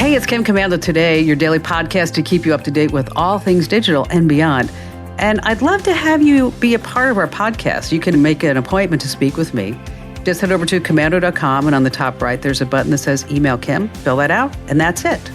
Hey, it's Kim Commando Today, your daily podcast to keep you up to date with all things digital and beyond. And I'd love to have you be a part of our podcast. You can make an appointment to speak with me. Just head over to commando.com, and on the top right, there's a button that says Email Kim. Fill that out, and that's it.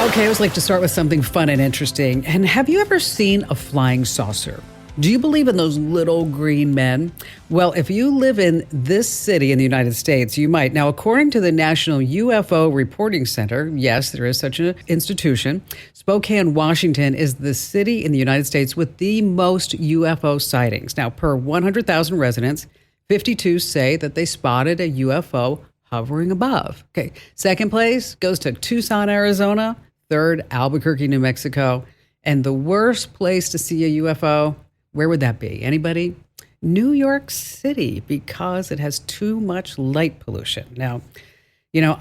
Okay, I always like to start with something fun and interesting. And have you ever seen a flying saucer? Do you believe in those little green men? Well, if you live in this city in the United States, you might. Now, according to the National UFO Reporting Center, yes, there is such an institution, Spokane, Washington is the city in the United States with the most UFO sightings. Now, per 100,000 residents, 52 say that they spotted a UFO hovering above. Okay, second place goes to Tucson, Arizona. Third, Albuquerque, New Mexico. And the worst place to see a UFO, where would that be? Anybody? New York City, because it has too much light pollution. Now,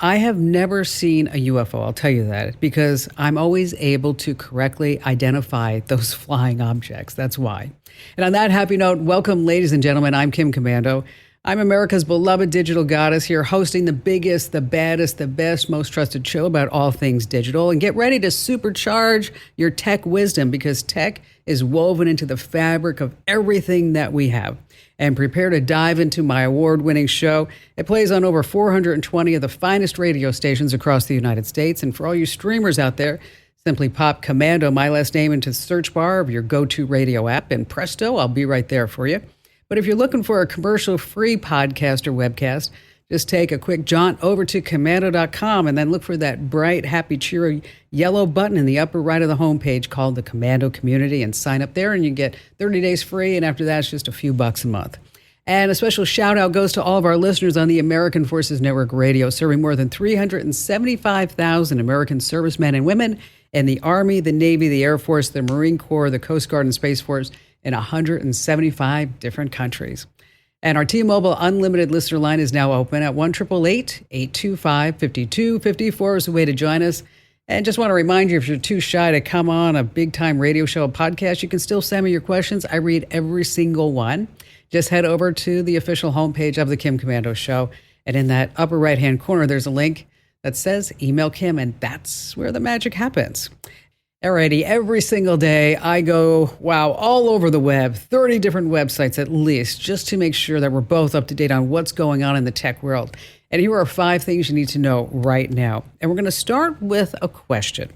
I have never seen a UFO, I'll tell you that, because I'm always able to correctly identify those flying objects. That's why. And on that happy note, welcome, ladies and gentlemen. I'm Kim Commando. I'm America's beloved digital goddess here, hosting the biggest, the baddest, the best, most trusted show about all things digital. And get ready to supercharge your tech wisdom, because tech is woven into the fabric of everything that we have. And prepare to dive into my award-winning show. It plays on over 420 of the finest radio stations across the United States. And for all you streamers out there, simply pop Commando, my last name, into the search bar of your go-to radio app, and presto, I'll be right there for you. But if you're looking for a commercial-free podcast or webcast, just take a quick jaunt over to commando.com and then look for that bright, happy, cheery yellow button in the upper right of the homepage called the Commando Community, and sign up there and you get 30 days free. And after that, it's just a few bucks a month. And a special shout out goes to all of our listeners on the American Forces Network Radio, serving more than 375,000 American servicemen and women in the Army, the Navy, the Air Force, the Marine Corps, the Coast Guard, and Space Force in 175 different countries. And our T-Mobile Unlimited listener line is now open at 1-888-825-5254 is the way to join us. And just want to remind you, if you're too shy to come on a big-time radio show, podcast, you can still send me your questions. I read every single one. Just head over to the official homepage of the Kim Commando Show. And in that upper right-hand corner, there's a link that says Email Kim, and that's where the magic happens. Alrighty, every single day I go, all over the web, 30 different websites at least, just to make sure that we're both up to date on what's going on in the tech world. And here are 5 things you need to know right now. And we're going to start with a question.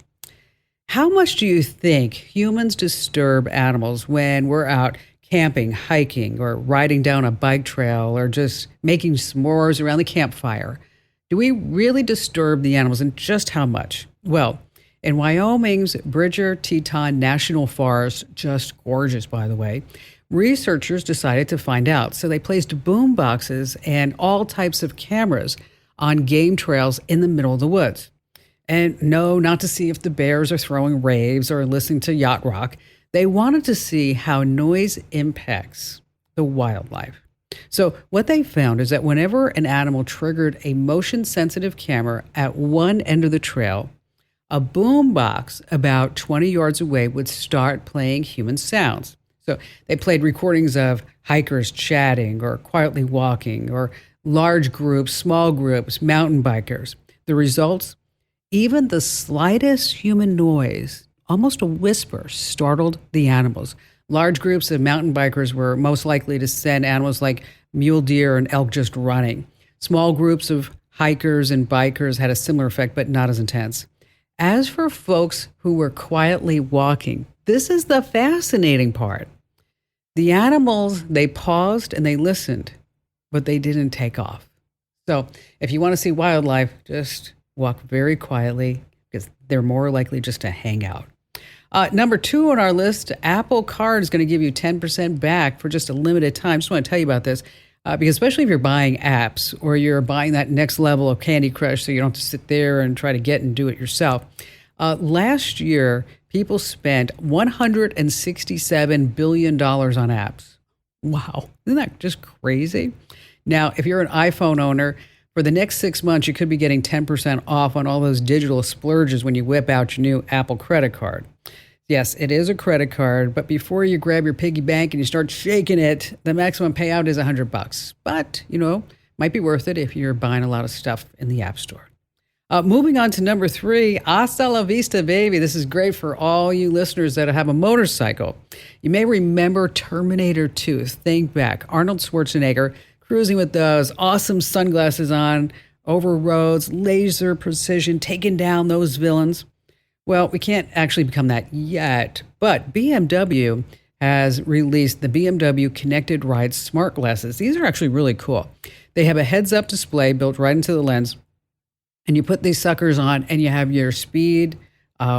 How much do you think humans disturb animals when we're out camping, hiking, or riding down a bike trail, or just making s'mores around the campfire? Do we really disturb the animals, and just how much? Well, in Wyoming's Bridger-Teton National Forest, just gorgeous, by the way, researchers decided to find out. So they placed boom boxes and all types of cameras on game trails in the middle of the woods. And no, not to see if the bears are throwing raves or listening to yacht rock. They wanted to see how noise impacts the wildlife. So what they found is that whenever an animal triggered a motion-sensitive camera at one end of the trail, a boom box about 20 yards away would start playing human sounds. So they played recordings of hikers chatting or quietly walking, or large groups, small groups, mountain bikers. The results? Even the slightest human noise, almost a whisper, startled the animals. Large groups of mountain bikers were most likely to send animals like mule deer and elk just running. Small groups of hikers and bikers had a similar effect, but not as intense. As for folks who were quietly walking, this is the fascinating part. The animals, they paused and they listened, but they didn't take off. So if you want to see wildlife, just walk very quietly, because they're more likely just to hang out. Number 2 on our list, Apple Card is going to give you 10% back for just a limited time. Just want to tell you about this. Because especially if you're buying apps, or you're buying that next level of Candy Crush so you don't have to sit there and try to get and do it yourself. Last year, people spent $167 billion on apps. Wow. Isn't that just crazy? Now, if you're an iPhone owner, for the next 6 months, you could be getting 10% off on all those digital splurges when you whip out your new Apple credit card. Yes, it is a credit card, but before you grab your piggy bank and you start shaking it, the maximum payout is $100. But, might be worth it if you're buying a lot of stuff in the App Store. Moving on to number 3, hasta la vista, baby. This is great for all you listeners that have a motorcycle. You may remember Terminator 2. Think back. Arnold Schwarzenegger cruising with those awesome sunglasses on over roads, laser precision, taking down those villains. Well, we can't actually become that yet, but BMW has released the BMW Connected Ride smart glasses. These are actually really cool. They have a heads-up display built right into the lens, and you put these suckers on and you have your speed,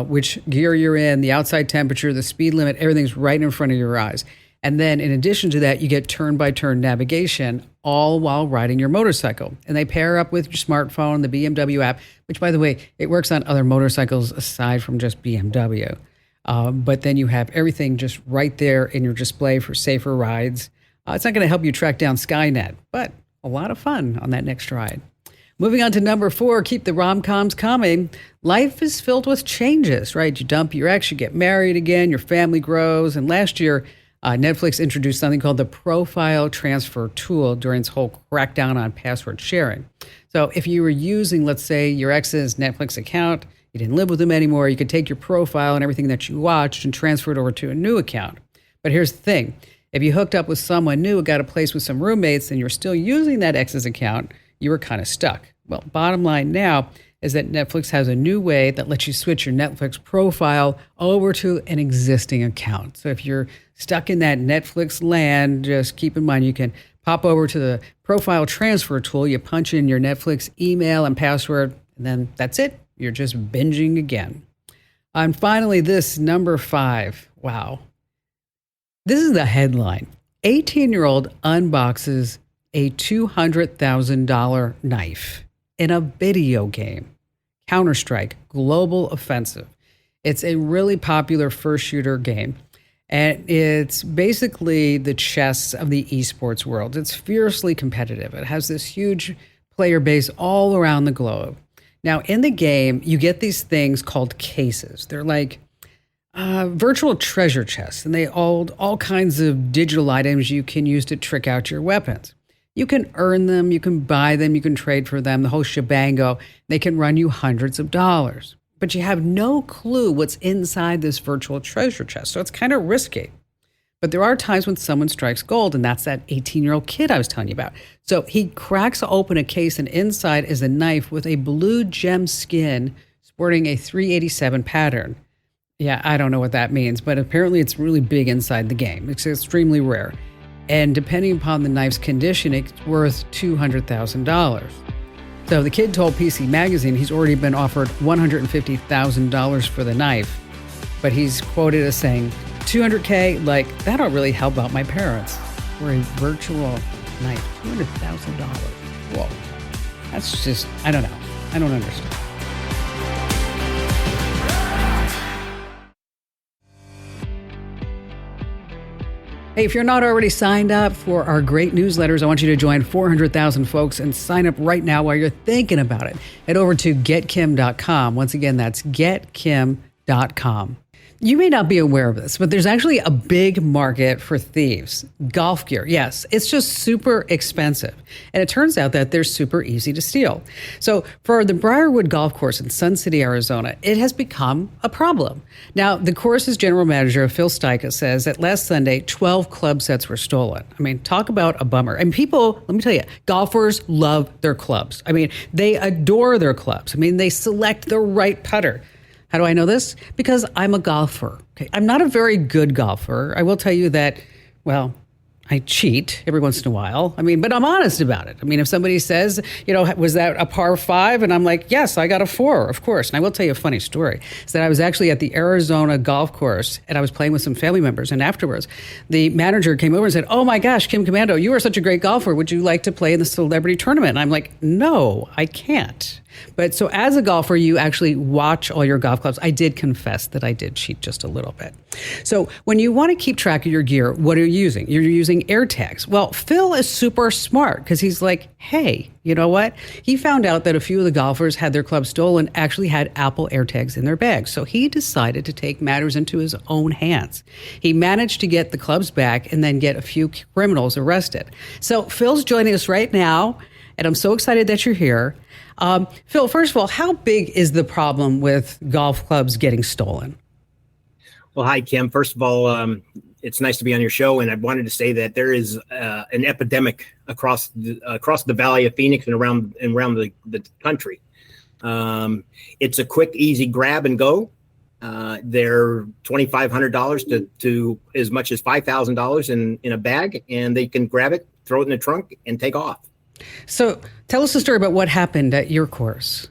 which gear you're in, the outside temperature, the speed limit, everything's right in front of your eyes. And then in addition to that, you get turn-by-turn navigation all while riding your motorcycle. And they pair up with your smartphone, the BMW app, which, by the way, it works on other motorcycles aside from just BMW. But then you have everything just right there in your display for safer rides. It's not going to help you track down Skynet, but a lot of fun on that next ride. Moving on to number 4, keep the rom-coms coming. Life is filled with changes, right? You dump your ex, you get married again, your family grows. And last year, Netflix introduced something called the Profile Transfer Tool during its whole crackdown on password sharing. So if you were using, let's say, your ex's Netflix account, you didn't live with him anymore, you could take your profile and everything that you watched and transfer it over to a new account. But here's the thing. If you hooked up with someone new, got a place with some roommates, and you're still using that ex's account, you were kind of stuck. Well, bottom line now is that Netflix has a new way that lets you switch your Netflix profile over to an existing account. So if you're stuck in that Netflix land, just keep in mind you can pop over to the profile transfer tool. You punch in your Netflix email and password, and then that's it. You're just binging again. And finally, this number 5. Wow. This is the headline. 18-year-old unboxes a $200,000 knife in a video game. Counter-Strike Global Offensive. It's a really popular first shooter game. And it's basically the chess of the esports world. It's fiercely competitive. It has this huge player base all around the globe. Now, in the game, you get these things called cases. They're like virtual treasure chests, and they hold all kinds of digital items you can use to trick out your weapons. You can earn them, you can buy them, you can trade for them, the whole shebango. They can run you hundreds of dollars. But you have no clue what's inside this virtual treasure chest, so it's kind of risky. But there are times when someone strikes gold, and that's that 18-year-old kid I was telling you about. So he cracks open a case, and inside is a knife with a blue gem skin sporting a 387 pattern. Yeah, I don't know what that means, but apparently it's really big inside the game. It's extremely rare. And depending upon the knife's condition, it's worth $200,000. So the kid told PC Magazine he's already been offered $150,000 for the knife, but he's quoted as saying, $200K, like, that'll really help out my parents. For a virtual knife, $200,000. Whoa. That's just, I don't know. I don't understand. Hey, if you're not already signed up for our great newsletters, I want you to join 400,000 folks and sign up right now while you're thinking about it. Head over to getkim.com. Once again, that's getkim.com. You may not be aware of this, but there's actually a big market for thieves. Golf gear, yes, it's just super expensive. And it turns out that they're super easy to steal. So for the Briarwood Golf Course in Sun City, Arizona, it has become a problem. Now, the course's general manager, Phil Stika, says that last Sunday, 12 club sets were stolen. I mean, talk about a bummer. And people, let me tell you, golfers love their clubs. I mean, they adore their clubs. I mean, they select the right putter. How do I know this? Because I'm a golfer. Okay? I'm not a very good golfer. I will tell you that, well, I cheat every once in a while. I mean, but I'm honest about it. I mean, if somebody says, you know, was that a par 5? And I'm like, yes, I got a 4, of course. And I will tell you a funny story. Is that I was actually at the Arizona golf course and I was playing with some family members. And afterwards, the manager came over and said, oh my gosh, Kim Commando, you are such a great golfer. Would you like to play in the celebrity tournament? And I'm like, no, I can't. But so as a golfer, you actually watch all your golf clubs. I did confess that I did cheat just a little bit. So when you want to keep track of your gear, what are you using? You're using AirTags. Well, Phil is super smart because he's like, hey, you know what? He found out that a few of the golfers had their clubs stolen, actually had Apple AirTags in their bags. So he decided to take matters into his own hands. He managed to get the clubs back and then get a few criminals arrested. So Phil's joining us right now. And I'm so excited that you're here. Phil, first of all, how big is the problem with golf clubs getting stolen? Well, hi, Kim. First of all, it's nice to be on your show. And I wanted to say that there is an epidemic across the Valley of Phoenix and around the country. It's a quick, easy grab and go. They're $2,500 to as much as $5,000 in a bag, and they can grab it, throw it in the trunk, and take off. So tell us a story about what happened at your course.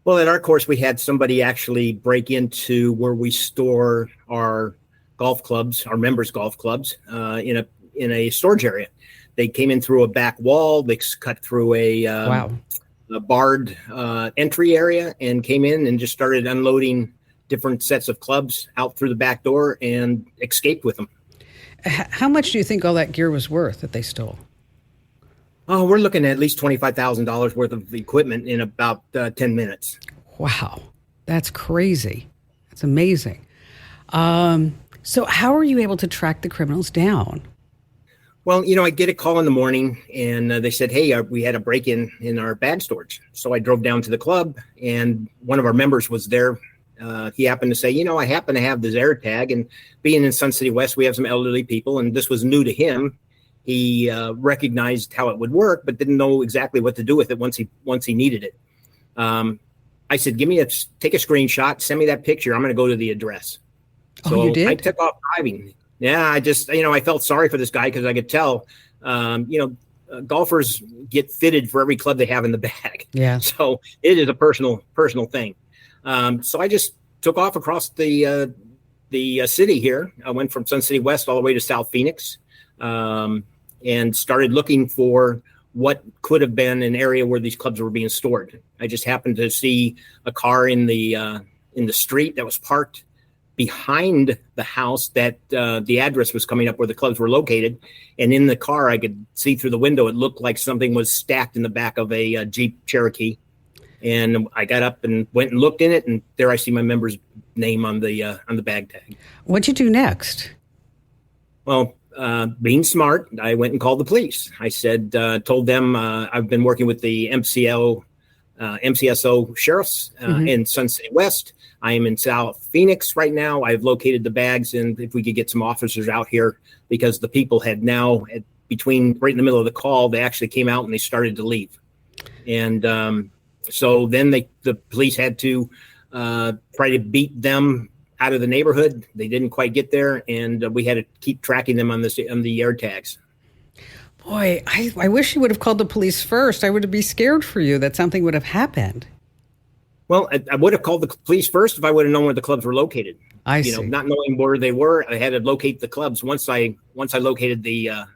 Well, at our course, we had somebody actually break into where we store our golf clubs, our members' golf clubs, in a storage area. They came in through a back wall. They cut through a barred entry area and came in and just started unloading different sets of clubs out through the back door and escaped with them. How much do you think all that gear was worth that they stole? Oh, we're looking at least $25,000 worth of equipment in about 10 minutes. Wow, that's crazy. That's amazing. So how are you able to track the criminals down? Well, I get a call in the morning, and they said, hey, we had a break-in in our bag storage. So I drove down to the club, and one of our members was there. He happened to say, I happen to have this air tag, and being in Sun City West, we have some elderly people, and this was new to him. He recognized how it would work, but didn't know exactly what to do with it once he needed it. I said, take a screenshot, send me that picture. I'm going to go to the address. So you did? I took off driving. Yeah, I just, I felt sorry for this guy because I could tell, golfers get fitted for every club they have in the bag. Yeah. So it is a personal thing. So I just took off across the city here. I went from Sun City West all the way to South Phoenix, and started looking for what could have been an area where these clubs were being stored. I just happened to see a car in the street that was parked behind the house that the address was coming up where the clubs were located. And in the car, I could see through the window, it looked like something was stacked in the back of a Jeep Cherokee. And I got up and went and looked in it, and there I see my member's name on the bag tag. What'd you do next? Well, being smart, I went and called the police. I said, told them I've been working with the MCSO sheriffs in Sun City West. I am in South Phoenix right now. I've located the bags, and if we could get some officers out here, because the people had now, right in the middle of the call, they actually came out and they started to leave. And so then the police had to try to beat them out of the neighborhood. They didn't quite get there, and we had to keep tracking them on the air tags. Boy, I wish you would have called the police first. I would be scared for you that something would have happened. Well, I would have called the police first if I would have known where the clubs were located. I see. Not knowing where they were, I had to locate the clubs. Once I located the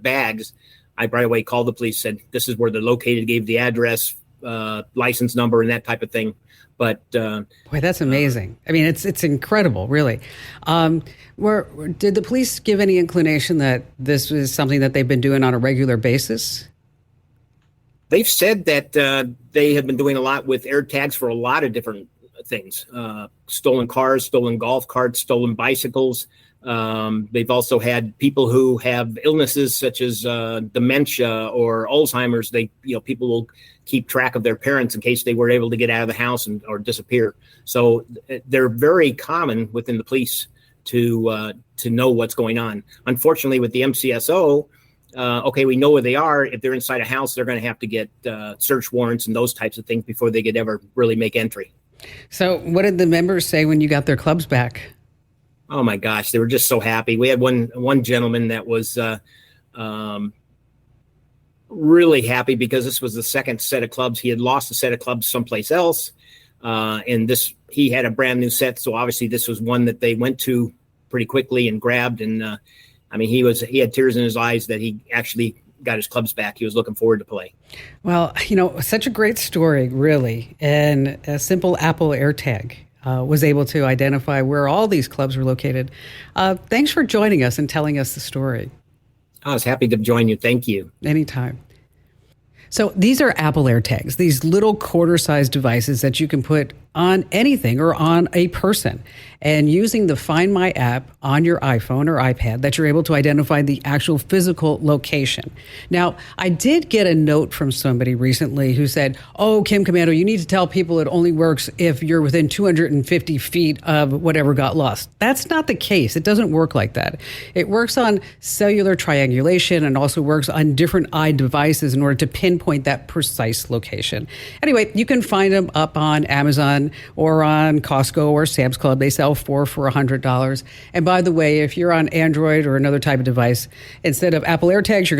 bags, I right away called the police, said this is where they're located, gave the address, license number, and that type of thing. But boy, that's amazing. I mean, it's incredible, really. Did the police give any inclination that this was something that they've been doing on a regular basis? They've said that they have been doing a lot with air tags for a lot of different things. Stolen cars, stolen golf carts, stolen bicycles. They've also had people who have illnesses such as dementia or Alzheimer's. People will keep track of their parents in case they were able to get out of the house or disappear. So they're very common within the police to know what's going on. Unfortunately, with the MCSO, we know where they are. If they're inside a house, they're going to have to get search warrants and those types of things before they could ever really make entry. So what did the members say when you got their clubs back? Oh my gosh, they were just so happy. We had one gentleman that was really happy because this was the second set of clubs. He had lost a set of clubs someplace else, and he had a brand new set. So obviously, this was one that they went to pretty quickly and grabbed. And he had tears in his eyes that he actually got his clubs back. He was looking forward to play. Well, such a great story, really, and a simple Apple AirTag was able to identify where all these clubs were located. Thanks for joining us and telling us the story. I was happy to join you. Thank you. Anytime. So these are Apple AirTags, these little quarter-sized devices that you can put on anything or on a person. And using the Find My app on your iPhone or iPad, that you're able to identify the actual physical location. Now, I did get a note from somebody recently who said, oh, Kim Komando, you need to tell people it only works if you're within 250 feet of whatever got lost. That's not the case. It doesn't work like that. It works on cellular triangulation and also works on different eye devices in order to pinpoint that precise location. Anyway, you can find them up on Amazon or on Costco or Sam's Club. They sell 4 for $100. And by the way, if you're on Android or another type of device, instead of Apple AirTags, you're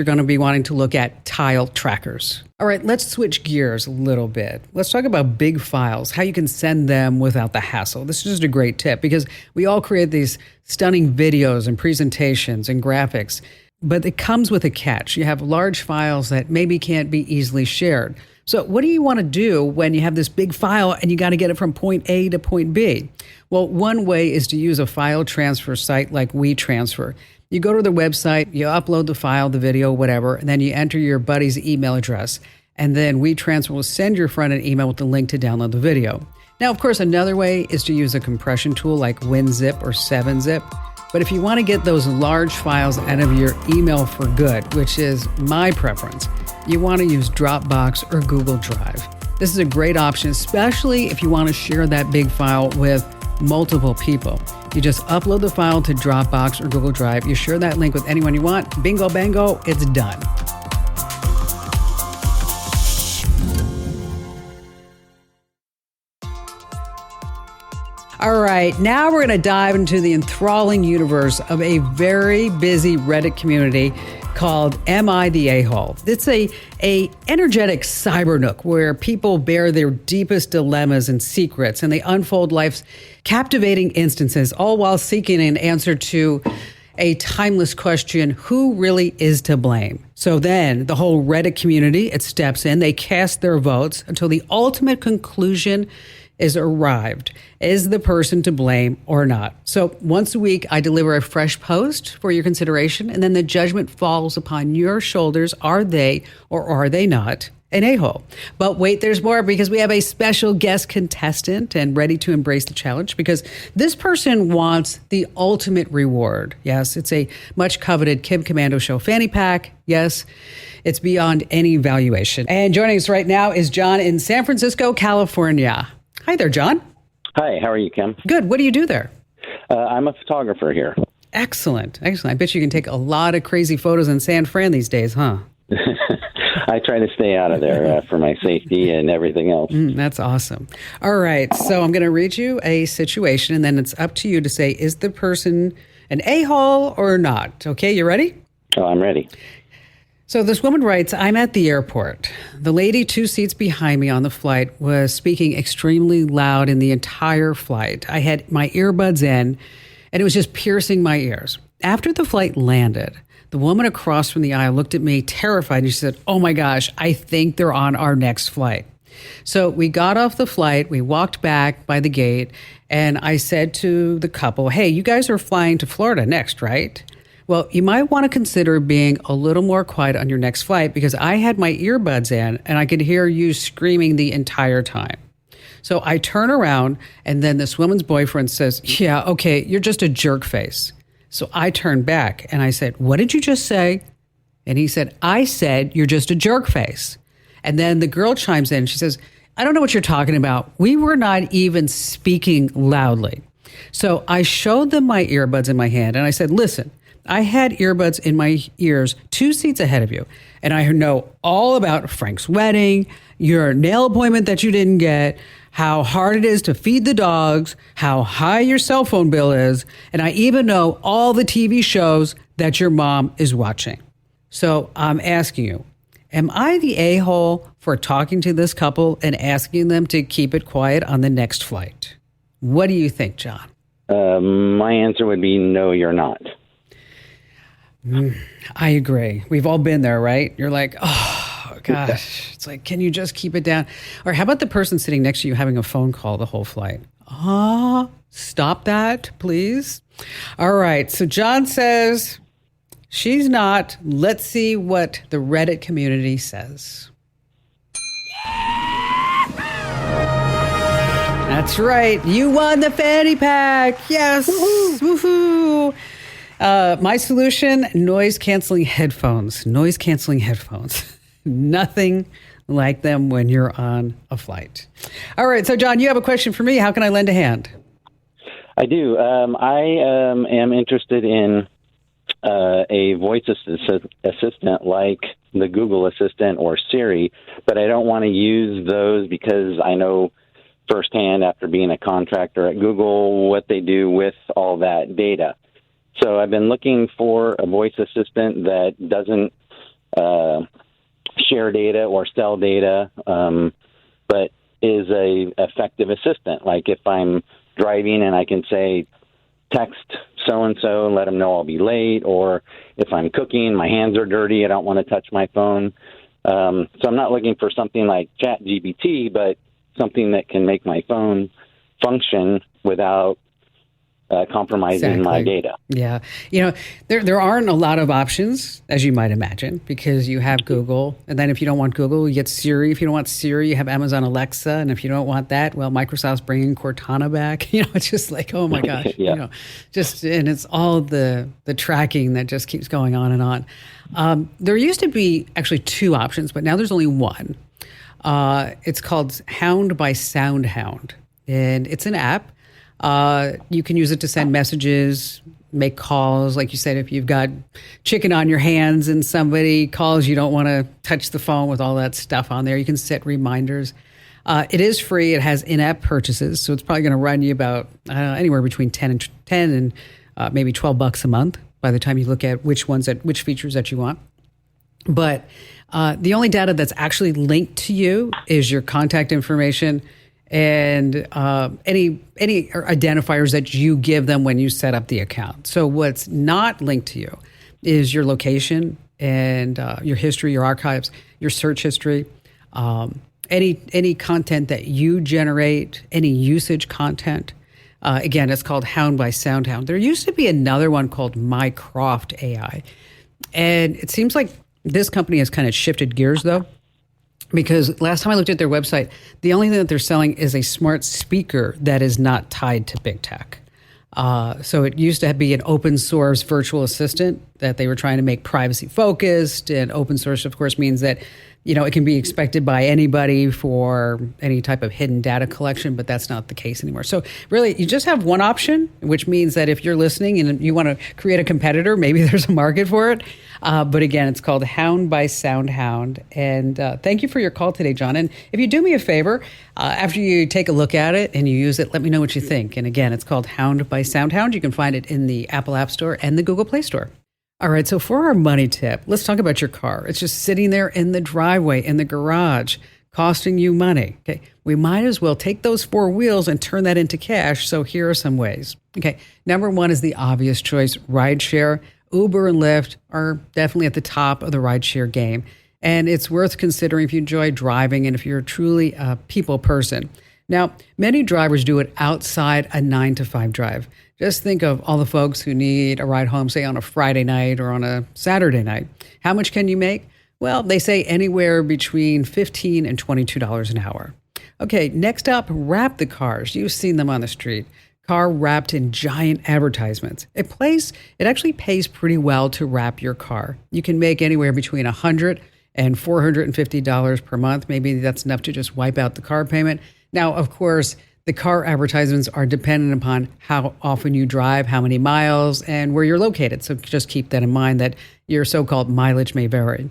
going to be wanting to look at tile trackers. All right, let's switch gears a little bit. Let's talk about big files, how you can send them without the hassle. This is just a great tip because we all create these stunning videos and presentations and graphics, but it comes with a catch. You have large files that maybe can't be easily shared. So what do you want to do when you have this big file and you got to get it from point A to point B? Well, one way is to use a file transfer site like WeTransfer. You go to their website, you upload the file, the video, whatever, and then you enter your buddy's email address. And then WeTransfer will send your friend an email with the link to download the video. Now, of course, another way is to use a compression tool like WinZip or 7-Zip. But if you want to get those large files out of your email for good, which is my preference, you want to use Dropbox or Google Drive. This is a great option, especially if you want to share that big file with multiple people. You just upload the file to Dropbox or Google Drive. You share that link with anyone you want. Bingo, bango, it's done. All right, now we're going to dive into the enthralling universe of a very busy Reddit community called Am I the A-Hole? It's a energetic cyber nook where people bear their deepest dilemmas and secrets, and they unfold life's captivating instances, all while seeking an answer to a timeless question: who really is to blame? So then the whole Reddit community, it steps in, they cast their votes until the ultimate conclusion is arrived. Is the person to blame or not? So once a week, I deliver a fresh post for your consideration, and then the judgment falls upon your shoulders. Are they or are they not an a-hole? But wait, there's more, because we have a special guest contestant and ready to embrace the challenge, because this person wants the ultimate reward. Yes, it's a much coveted Kim Komando Show fanny pack. Yes, it's beyond any valuation. And joining us right now is John in San Francisco, California. Hi there, John. Hi, how are you, Kim? Good. What do you do there? I'm a photographer here. Excellent. Excellent. I bet you can take a lot of crazy photos in San Fran these days, huh? I try to stay out of there for my safety and everything else. That's awesome. All right. So I'm going to read you a situation, and then it's up to you to say, is the person an a-hole or not? Okay, you ready? Oh, I'm ready. So this woman writes, I'm at the airport. The lady 2 seats behind me on the flight was speaking extremely loud in the entire flight. I had my earbuds in, and it was just piercing my ears. After the flight landed, the woman across from the aisle looked at me terrified, and she said, oh my gosh, I think they're on our next flight. So we got off the flight, we walked back by the gate, and I said to the couple, hey, you guys are flying to Florida next, right? Well, you might want to consider being a little more quiet on your next flight, because I had my earbuds in and I could hear you screaming the entire time. So I turn around, and then this woman's boyfriend says, yeah, okay, you're just a jerk face. So I turned back and I said, what did you just say? And he said, I said, you're just a jerk face. And then the girl chimes in. She says, I don't know what you're talking about. We were not even speaking loudly. So I showed them my earbuds in my hand and I said, listen, I had earbuds in my ears 2 seats ahead of you, and I know all about Frank's wedding, your nail appointment that you didn't get, how hard it is to feed the dogs, how high your cell phone bill is, and I even know all the TV shows that your mom is watching. So I'm asking you, am I the a-hole for talking to this couple and asking them to keep it quiet on the next flight? What do you think, John? My answer would be no, you're not. I agree. We've all been there, right? You're like, oh, gosh. It's like, can you just keep it down? Or how about the person sitting next to you having a phone call the whole flight? Stop that, please. All right. So John says she's not. Let's see what the Reddit community says. Yeah! That's right. You won the fanny pack. Yes. Woohoo. My solution, noise canceling headphones. Noise canceling headphones. Nothing like them when you're on a flight. All right. So, John, you have a question for me. How can I lend a hand? I do. I am interested in a voice assistant like the Google Assistant or Siri, but I don't want to use those because I know firsthand after being a contractor at Google what they do with all that data. So I've been looking for a voice assistant that doesn't share data or sell data, but is a effective assistant. Like if I'm driving and I can say, text so-and-so and let them know I'll be late, or if I'm cooking, my hands are dirty, I don't want to touch my phone. So I'm not looking for something like ChatGPT, but something that can make my phone function without compromising my data. Yeah. You know, there aren't a lot of options, as you might imagine, because you have Google. And then if you don't want Google, you get Siri. If you don't want Siri, you have Amazon Alexa. And if you don't want that, well, Microsoft's bringing Cortana back. You know, it's just like, oh my gosh. Yeah. You know, and it's all the tracking that just keeps going on and on. There used to be actually two options, but now there's only one. It's called Hound by SoundHound. And it's an app. You can use it to send messages, make calls. Like you said, if you've got chicken on your hands and somebody calls, you don't want to touch the phone with all that stuff on there. You can set reminders. It is free. It has in-app purchases. So it's probably going to run you about anywhere between 10 and maybe $12 a month by the time you look at which features that you want. But the only data that's actually linked to you is your contact information and any identifiers that you give them when you set up the account. So what's not linked to you is your location and your history, your archives, your search history, any content that you generate, any usage content. Again, it's called Hound by SoundHound. There used to be another one called Mycroft AI. And it seems like this company has kind of shifted gears, though. Because last time I looked at their website, the only thing that they're selling is a smart speaker that is not tied to big tech. So it used to be an open source virtual assistant that they were trying to make privacy focused. And open source, of course, means that, you know, it can be expected by anybody for any type of hidden data collection, but that's not the case anymore. So really, you just have one option, which means that if you're listening and you want to create a competitor, maybe there's a market for it. But again, it's called Hound by SoundHound. And thank you for your call today, John. And if you do me a favor, after you take a look at it and you use it, let me know what you think. And again, it's called Hound by SoundHound. You can find it in the Apple App Store and the Google Play Store. All right, so for our money tip, let's talk about your car. It's just sitting there in the driveway, in the garage, costing you money. Okay, we might as well take those four wheels and turn that into cash. So here are some ways. Okay, number one is the obvious choice, rideshare. Uber and Lyft are definitely at the top of the rideshare game. And it's worth considering if you enjoy driving and if you're truly a people person. Now, many drivers do it outside a 9-to-5 drive. Just think of all the folks who need a ride home, say on a Friday night or on a Saturday night. How much can you make? Well, they say anywhere between $15 and $22 an hour. Okay, next up, wrap the cars. You've seen them on the street. Car wrapped in giant advertisements. It actually pays pretty well to wrap your car. You can make anywhere between $100 and $450 per month. Maybe that's enough to just wipe out the car payment. Now, of course, the car advertisements are dependent upon how often you drive, how many miles, and where you're located. So just keep that in mind that your so-called mileage may vary.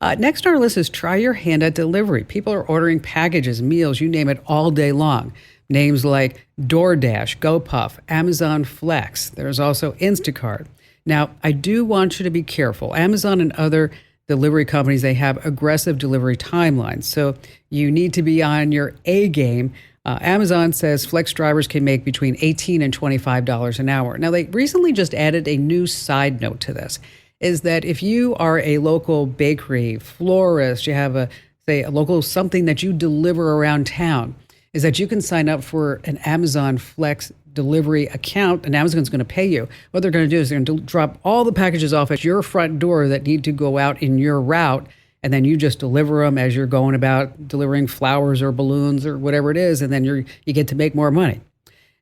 Next on our list is try your hand at delivery. People are ordering packages, meals, you name it, all day long. Names like DoorDash, GoPuff, Amazon Flex. There's also Instacart. Now, I do want you to be careful. Amazon and other delivery companies, they have aggressive delivery timelines. So you need to be on your A game. Amazon says flex drivers can make between $18 and $25 an hour. Now, they recently just added a new side note to this, is that if you are a local bakery, florist, you have a local something that you deliver around town, is that you can sign up for an Amazon Flex delivery account, and Amazon's going to pay you. What they're going to do is they're going to drop all the packages off at your front door that need to go out in your route, and then you just deliver them as you're going about delivering flowers or balloons or whatever it is, and then you get to make more money.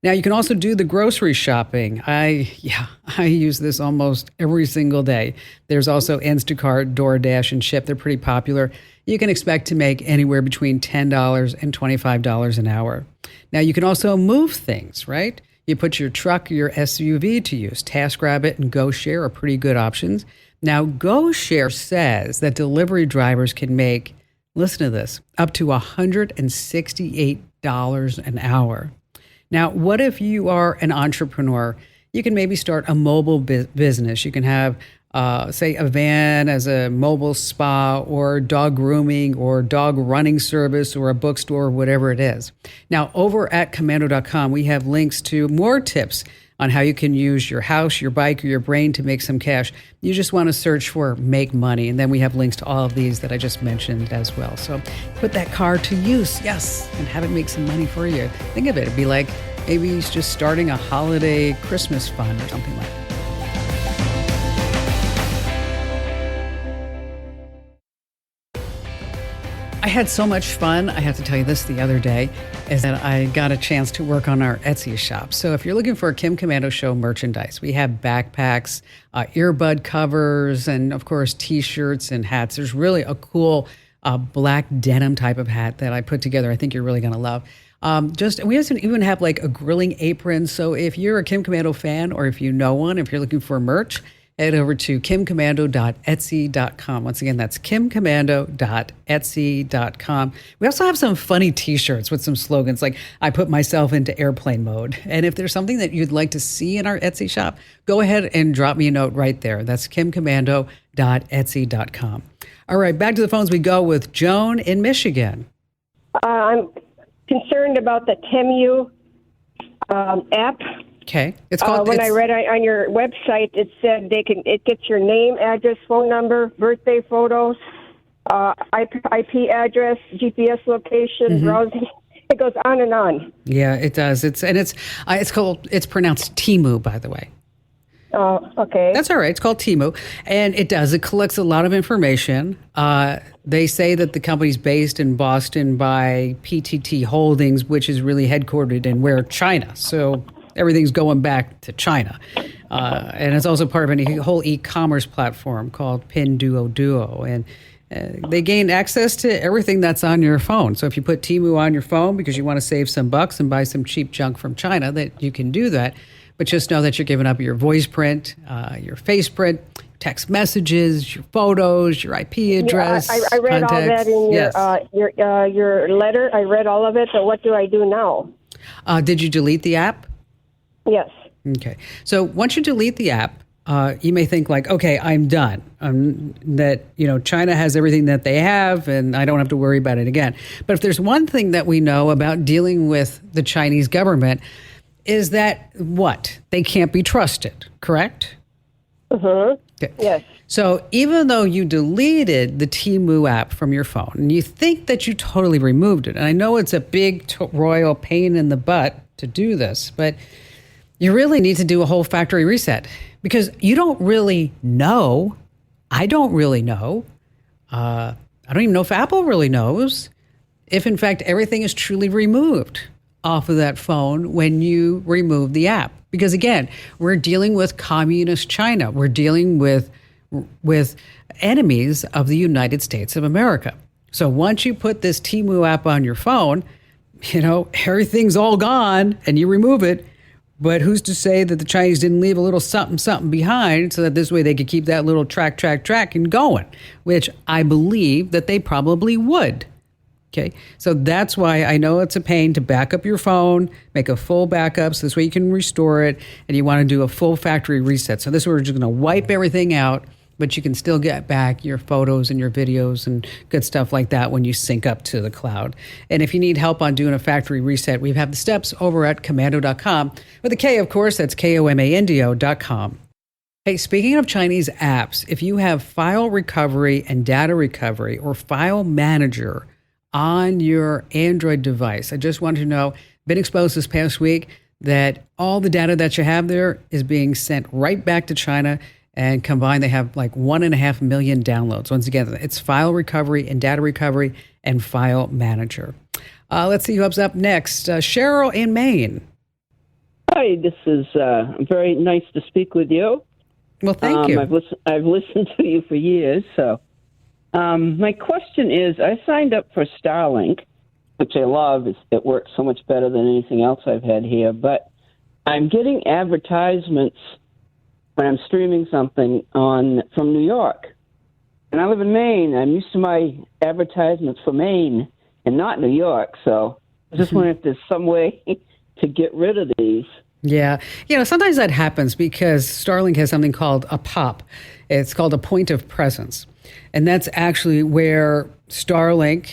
Now, you can also do the grocery shopping. I use this almost every single day. There's also Instacart, DoorDash, and Ship. They're pretty popular. You can expect to make anywhere between $10 and $25 an hour. Now, you can also move things, right? You put your truck or your SUV to use. TaskRabbit and GoShare are pretty good options. Now, GoShare says that delivery drivers can make, listen to this, up to $168 an hour. Now, what if you are an entrepreneur? You can maybe start a mobile business. You can have, say, a van as a mobile spa, or dog grooming, or dog running service, or a bookstore, or whatever it is. Now, over at Commando.com, we have links to more tips on how you can use your house, your bike, or your brain to make some cash. You just want to search for Make Money, and then we have links to all of these that I just mentioned as well. So put that car to use, yes, and have it make some money for you. Think of it, it'd be like maybe he's just starting a holiday Christmas fund or something like that. I had so much fun, I have to tell you this, the other day, is that I got a chance to work on our Etsy shop. So if you're looking for Kim Komando Show merchandise, we have backpacks, earbud covers, and of course, t-shirts and hats. There's really a cool black denim type of hat that I put together. I think you're really going to love. We even have like a grilling apron. So if you're a Kim Komando fan, or if you know one, if you're looking for merch, head over to kimkomando.etsy.com. Once again, that's kimkomando.etsy.com. We also have some funny t-shirts with some slogans like, I put myself into airplane mode. And if there's something that you'd like to see in our Etsy shop, go ahead and drop me a note right there. That's kimkomando.etsy.com. All right, back to the phones we go with Joan in Michigan. I'm concerned about the Temu app. Okay, it's called. When I read on your website, it said it gets your name, address, phone number, birthday photos, IP address, GPS location, browsing. It goes on and on. Yeah, it does. It's pronounced Temu, by the way. Oh, okay. That's all right. It's called Temu, and it collects a lot of information. They say that the company's based in Boston by PTT Holdings, which is really headquartered in China. So everything's going back to China. And it's also part of a whole e-commerce platform called Pinduoduo. And they gain access to everything that's on your phone. So if you put Temu on your phone because you want to save some bucks and buy some cheap junk from China, that you can do that. But just know that you're giving up your voice print, your face print, text messages, your photos, your IP address. Yeah, I read contacts. all that in your letter. I read all of it. So what do I do now? Did you delete the app? Yes. Okay. So once you delete the app, you may think like, okay, I'm done. That, China has everything that they have and I don't have to worry about it again. But if there's one thing that we know about dealing with the Chinese government is that they can't be trusted, correct? Mm-hmm. Okay. Yes. So even though you deleted the Temu app from your phone and you think that you totally removed it, and I know it's a big royal pain in the butt to do this, but you really need to do a whole factory reset because you don't really know. I don't really know. I don't even know if Apple really knows if, in fact, everything is truly removed off of that phone when you remove the app. Because, again, we're dealing with communist China. We're dealing with enemies of the United States of America. So once you put this Temu app on your phone, everything's all gone and you remove it. But who's to say that the Chinese didn't leave a little something behind so that this way they could keep that little track and going, which I believe that they probably would. Okay, so that's why I know it's a pain to back up your phone, make a full backup so this way you can restore it, and you want to do a full factory reset. So this way we're just going to wipe everything out, but you can still get back your photos and your videos and good stuff like that when you sync up to the cloud. And if you need help on doing a factory reset, we have the steps over at commando.com. With a K, of course, that's komando.com. Hey, speaking of Chinese apps, if you have file recovery and data recovery or file manager on your Android device, I just wanted to know, been exposed this past week that all the data that you have there is being sent right back to China. And combined, they have like 1.5 million downloads. Once again, it's file recovery and data recovery and file manager. Let's see who's up next. Cheryl in Maine. Hi, this is very nice to speak with you. Well, thank you. I've listened to you for years. So my question is, I signed up for Starlink, which I love. It works so much better than anything else I've had here. But I'm getting advertisements when I'm streaming something from New York. And I live in Maine. I'm used to my advertisements for Maine and not New York. So I just wonder if there's some way to get rid of these. Yeah. Sometimes that happens because Starlink has something called a POP. It's called a point of presence. And that's actually where Starlink,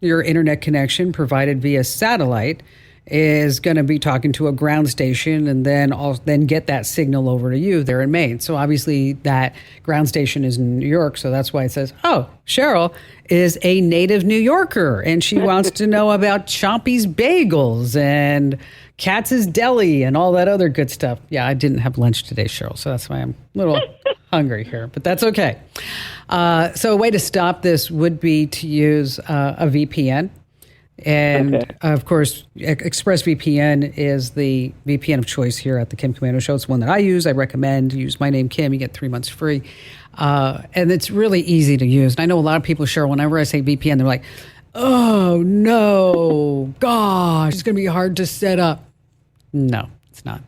your internet connection provided via satellite, is going to be talking to a ground station and then get that signal over to you there in Maine. So obviously that ground station is in New York. So that's why it says, oh, Cheryl is a native New Yorker and she wants to know about Chompy's Bagels and Katz's Deli and all that other good stuff. Yeah, I didn't have lunch today, Cheryl. So that's why I'm a little hungry here, but that's okay. So a way to stop this would be to use a VPN. And of course, ExpressVPN is the VPN of choice here at the Kim Komando Show. It's one that I use. I recommend. Use my name, Kim. You get 3 months free. And it's really easy to use. And I know a lot of people, Cheryl, whenever I say VPN, they're like, oh, no, gosh, it's going to be hard to set up. No, it's not.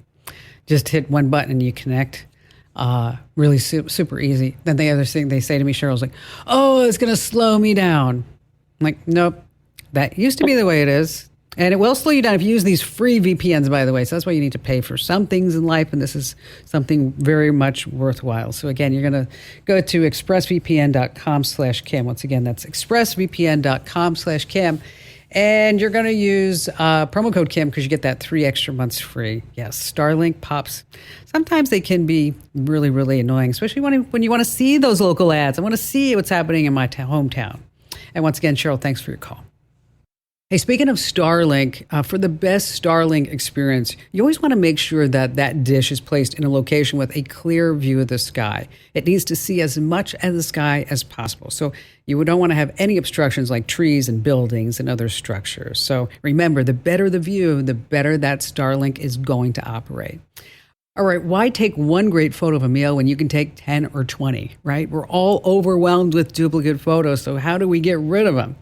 Just hit one button and you connect. Really super easy. Then the other thing they say to me, Cheryl, is like, oh, it's going to slow me down. I'm like, nope. That used to be the way it is. And it will slow you down if you use these free VPNs, by the way. So that's why you need to pay for some things in life. And this is something very much worthwhile. So again, you're going to go to expressvpn.com/Kim. Once again, that's expressvpn.com/Kim. And you're going to use promo code Kim because you get that 3 extra months free. Yes, Starlink pops. Sometimes they can be really, really annoying, especially when you want to see those local ads. I want to see what's happening in my hometown. And once again, Cheryl, thanks for your call. Hey, speaking of Starlink, for the best Starlink experience, you always want to make sure that that dish is placed in a location with a clear view of the sky. It needs to see as much of the sky as possible. So you don't want to have any obstructions like trees and buildings and other structures. So remember, the better the view, the better that Starlink is going to operate. All right, why take one great photo of a meal when you can take 10 or 20, right? We're all overwhelmed with duplicate photos, so how do we get rid of them?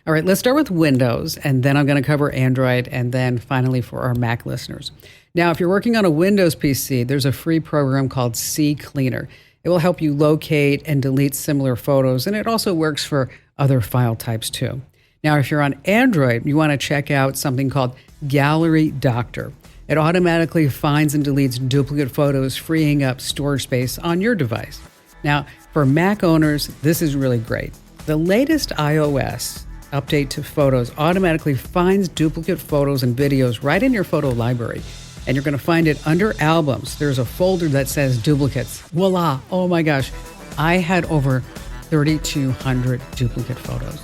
All right, let's start with Windows, and then I'm going to cover Android, and then finally for our Mac listeners. Now, if you're working on a Windows PC, there's a free program called CCleaner. It will help you locate and delete similar photos, and it also works for other file types too. Now, if you're on Android, you want to check out something called Gallery Doctor. It automatically finds and deletes duplicate photos, freeing up storage space on your device. Now, for Mac owners, this is really great. The latest iOS update to Photos automatically finds duplicate photos and videos right in your photo library. And you're going to find it under Albums. There's a folder that says Duplicates. Voila. Oh my gosh. I had over 3,200 duplicate photos.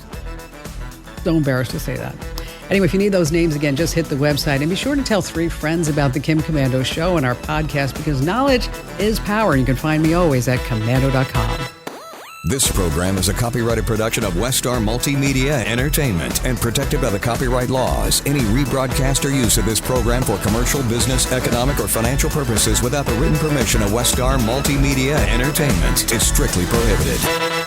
So embarrassed to say that. Anyway, if you need those names again, just hit the website and be sure to tell 3 friends about the Kim Komando Show and our podcast because knowledge is power. You can find me always at komando.com. This program is a copyrighted production of Westar Multimedia Entertainment and protected by the copyright laws. Any rebroadcast or use of this program for commercial, business, economic, or financial purposes without the written permission of Westar Multimedia Entertainment is strictly prohibited.